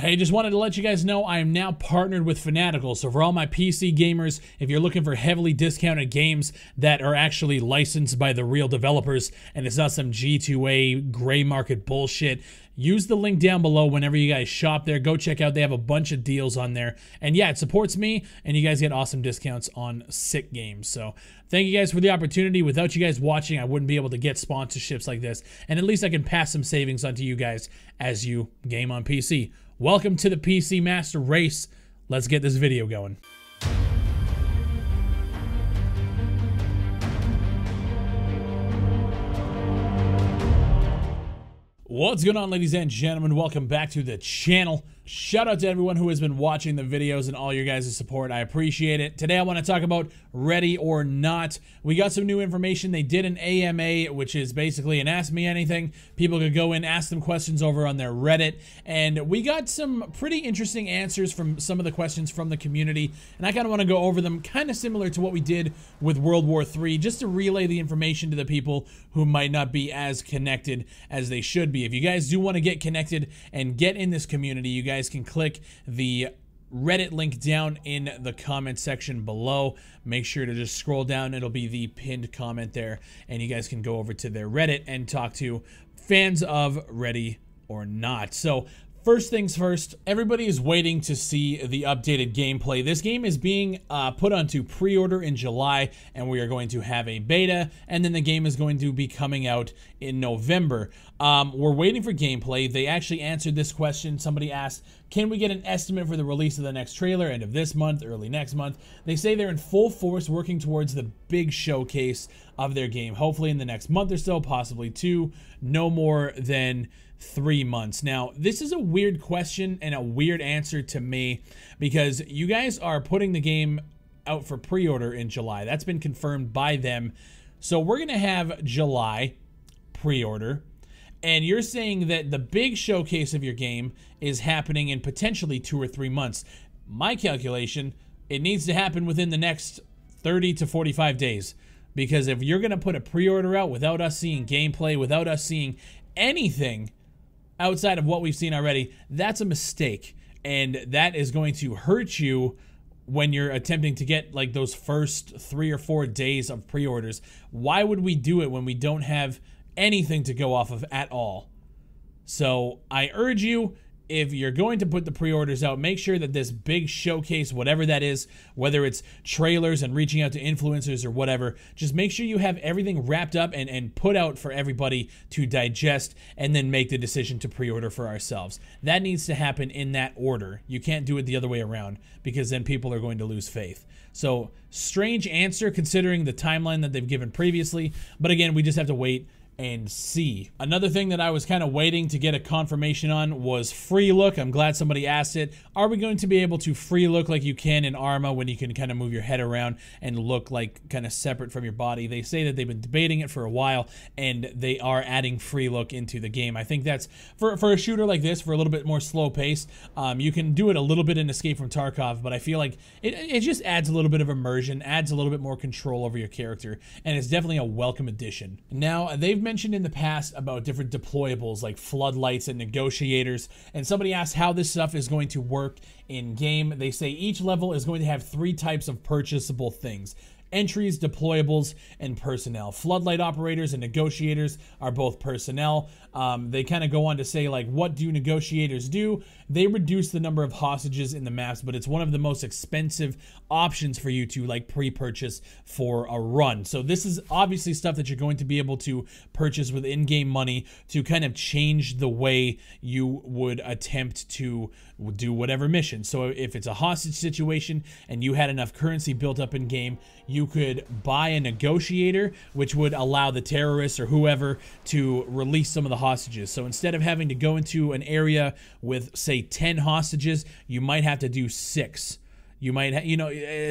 Hey, just wanted to let you guys know I am now partnered with Fanatical. So for all my PC gamers, if you're looking for heavily discounted games that are actually licensed by the real developers and it's not some G2A gray market bullshit, use the link down below whenever you guys shop there. Go check out. They have a bunch of deals on there. And yeah, it supports me and you guys get awesome discounts on sick games. So thank you guys for the opportunity. Without you guys watching, I wouldn't be able to get sponsorships like this. And at least I can pass some savings on to you guys as you game on PC. Welcome to the PC Master Race. Let's get this video going. What's going on, ladies and gentlemen? Welcome back to the channel. Shout out to everyone who has been watching the videos and all your guys' support. I appreciate it. Today I want to talk about Ready or Not. We got some new information. They did an AMA, which is basically an Ask Me Anything. People could go in, ask them questions over on their Reddit, and we got some pretty interesting answers from some of the questions from the community, and I kind of want to go over them, kind of similar to what we did with World War III, just to relay the information to the people who might not be as connected as they should be. If you guys do want to get connected and get in this community, you guys can click the Reddit link down in the comment section below. Make sure to just scroll down. It'll be the pinned comment there, and you guys can go over to their Reddit and talk to fans of Ready or Not. So first things first, everybody is waiting to see the updated gameplay. This game is being put onto pre-order in July, and we are going to have a beta, and then the game is going to be coming out in November. We're waiting for gameplay. They actually answered this question. Somebody asked, can we get an estimate for the release of the next trailer, end of this month, early next month? They say they're in full force working towards the big showcase of their game, hopefully in the next month or so, possibly two, no more than 3 months. Now, this is a weird question and a weird answer to me because you guys are putting the game out for pre-order in July. That's been confirmed by them. So we're going to have July pre-order, and you're saying that the big showcase of your game is happening in potentially 2 or 3 months. My calculation, it needs to happen within the next 30 to 45 days. Because if you're going to put a pre-order out without us seeing gameplay, without us seeing anything outside of what we've seen already, that's a mistake. And that is going to hurt you when you're attempting to get like those first 3 or 4 days of pre-orders. Why would we do it when we don't have anything to go off of at all? So I urge you, if you're going to put the pre-orders out, make sure that this big showcase, whatever that is, whether it's trailers and reaching out to influencers or whatever, just make sure you have everything wrapped up and put out for everybody to digest, and then make the decision to pre-order for ourselves. That needs to happen in that order. You can't do it the other way around, because then people are going to lose faith. So, strange answer considering the timeline that they've given previously, but again, we just have to wait and see. Another thing that I was kind of waiting to get a confirmation on was free look. I'm glad somebody asked it. Are we going to be able to free look like you can in Arma, when you can kind of move your head around and look like kind of separate from your body? They say that they've been debating it for a while, and they are adding free look into the game. I think that's, for a shooter like this, for a little bit more slow pace, you can do it a little bit in Escape from Tarkov, but I feel like it just adds a little bit of immersion, adds a little bit more control over your character, and it's definitely a welcome addition. Now, they've mentioned in the past about different deployables like floodlights and negotiators, and somebody asked how this stuff is going to work in game. They say each level is going to have 3 types of purchasable things: entries, deployables, and personnel. Floodlight operators and negotiators are both personnel. They kind of go on to say, like, what do negotiators do? They reduce the number of hostages in the maps, but it's one of the most expensive options for you to, like, pre-purchase for a run. So this is obviously stuff that you're going to be able to purchase with in-game money to kind of change the way you would attempt to do whatever mission. So if it's a hostage situation and you had enough currency built up in game, you could buy a negotiator, which would allow the terrorists or whoever to release some of the hostages. So instead of having to go into an area with, say, 10 hostages, you might have to do 6. You might,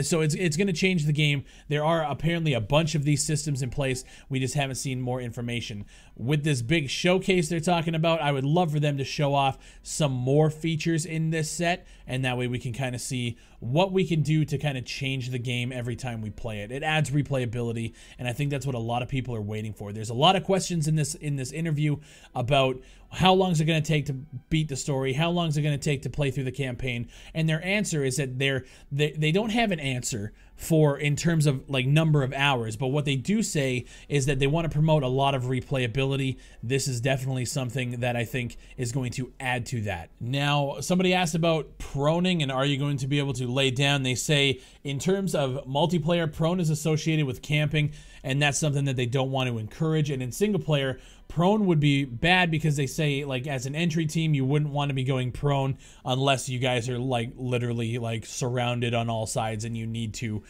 so it's going to change the game. There are apparently a bunch of these systems in place. We just haven't seen more information. With this big showcase they're talking about, I would love for them to show off some more features in this set, and that way we can kind of see what we can do to kind of change the game every time we play it. It adds replayability, and I think that's what a lot of people are waiting for. There's a lot of questions in this interview about how long is it going to take to beat the story, how long is it going to take to play through the campaign, and their answer is that they don't have an answer for in terms of like number of hours, but what they do say is that they want to promote a lot of replayability. This is definitely something that I think is going to add to that. Now, somebody asked about proning and are you going to be able to lay down? They say in terms of multiplayer, prone is associated with camping, and that's something that they don't want to encourage. And in single player, prone would be bad because they say, like, as an entry team, you wouldn't want to be going prone unless you guys are like literally like surrounded on all sides and you need to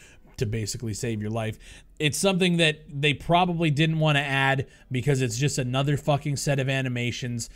basically save your life. It's something that they probably didn't want to add because it's just another fucking set of animations.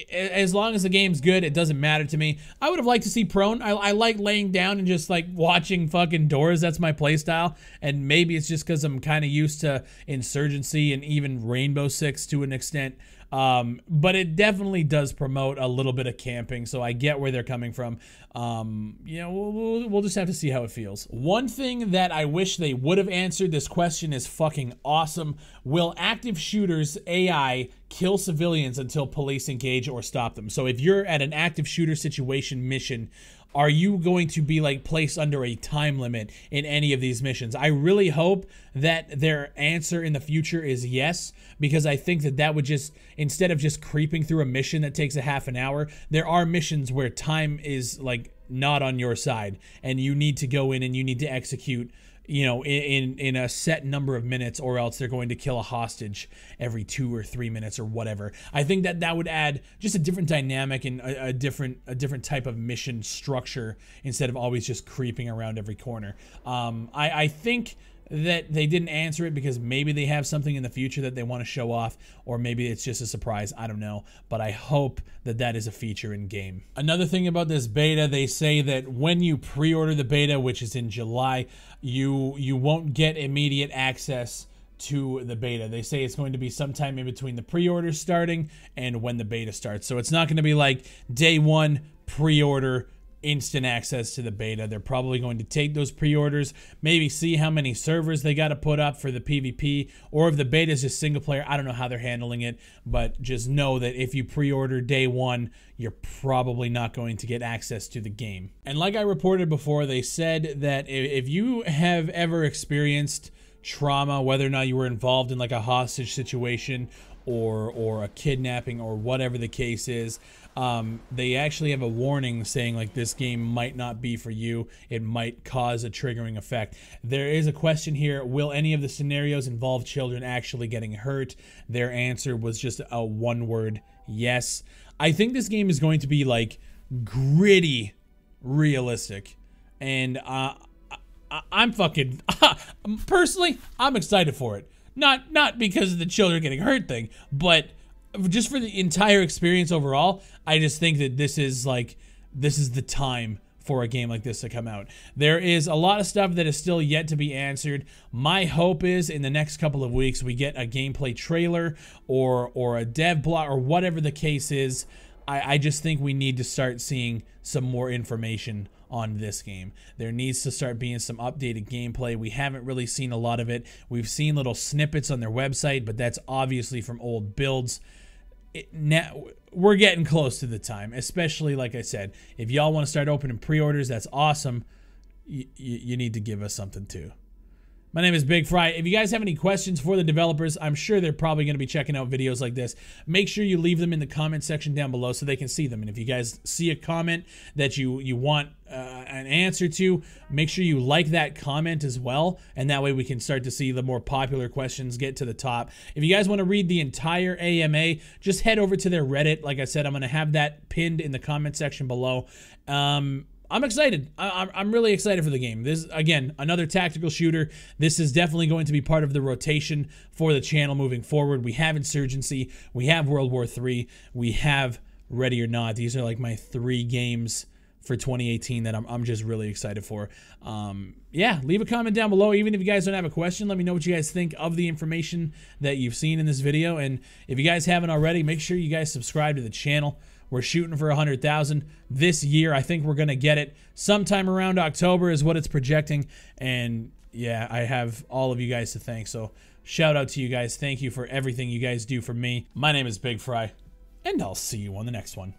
As long as the game's good, it doesn't matter to me. I would have liked to see prone. I like laying down and just like watching fucking doors. That's my playstyle. And maybe it's just because I'm kind of used to Insurgency and even Rainbow Six to an extent. But it definitely does promote a little bit of camping, so I get where they're coming from. You know, we'll just have to see how it feels. One thing that I wish they would have answered, this question is fucking awesome. Will active shooters AI kill civilians until police engage or stop them? So if you're at an active shooter situation mission, are you going to be like placed under a time limit in any of these missions? I really hope that their answer in the future is yes, because I think that that would just, instead of just creeping through a mission that takes a half an hour, there are missions where time is like not on your side and you need to go in and you need to execute, you know, in a set number of minutes, or else they're going to kill a hostage every 2 or 3 minutes or whatever. I think that that would add just a different dynamic and a different type of mission structure instead of always just creeping around every corner. I think that they didn't answer it because maybe they have something in the future that they want to show off, or maybe it's just a surprise. I don't know, but I hope that that is a feature in game. Another thing about this beta, they say that when you pre-order the beta, which is in July, you won't get immediate access to the beta. They say it's going to be sometime in between the pre-order starting and when the beta starts. So it's not going to be like day one pre-order, instant access to the beta. They're probably going to take those pre-orders, maybe see how many servers they got to put up for the PvP, or if the beta is just single player. I don't know how they're handling it, but just know that if you pre-order day one, you're probably not going to get access to the game. And like I reported before, they said that if you have ever experienced trauma, whether or not you were involved in like a hostage situation or a kidnapping or whatever the case is, they actually have a warning saying like this game might not be for you. It might cause a triggering effect. There is a question here: will any of the scenarios involve children actually getting hurt? Their answer was just a one-word yes. I think this game is going to be like gritty, realistic, and I'm fucking personally, I'm excited for it. Not because of the children getting hurt thing, but just for the entire experience overall. I just think that this is the time for a game like this to come out. There is a lot of stuff that is still yet to be answered. My hope is in the next couple of weeks we get a gameplay trailer or a dev blog or whatever the case is. I just think we need to start seeing some more information on this game. There needs to start being some updated gameplay. We haven't really seen a lot of it. We've seen little snippets on their website, but that's obviously from old builds. Now we're getting close to the time, especially like I said, if y'all want to start opening pre-orders, that's awesome. You need to give us something too. My name is Big Fry. If you guys have any questions for the developers, I'm sure they're probably going to be checking out videos like this. Make sure you leave them in the comment section down below so they can see them. And if you guys see a comment that you want an answer to, make sure you like that comment as well. And that way we can start to see the more popular questions get to the top. If you guys want to read the entire AMA, just head over to their Reddit. Like I said, I'm going to have that pinned in the comment section below. I'm excited. I'm really excited for the game. This is, again, another tactical shooter. This is definitely going to be part of the rotation for the channel moving forward. We have Insurgency. We have World War III. We have Ready or Not. These are like my 3 games for 2018 that I'm just really excited for. Yeah, leave a comment down below. Even if you guys don't have a question, let me know what you guys think of the information that you've seen in this video. And if you guys haven't already, make sure you guys subscribe to the channel. We're shooting for 100,000 this year. I think we're going to get it sometime around October is what it's projecting. And yeah, I have all of you guys to thank. So shout out to you guys. Thank you for everything you guys do for me. My name is Big Fry, and I'll see you on the next one.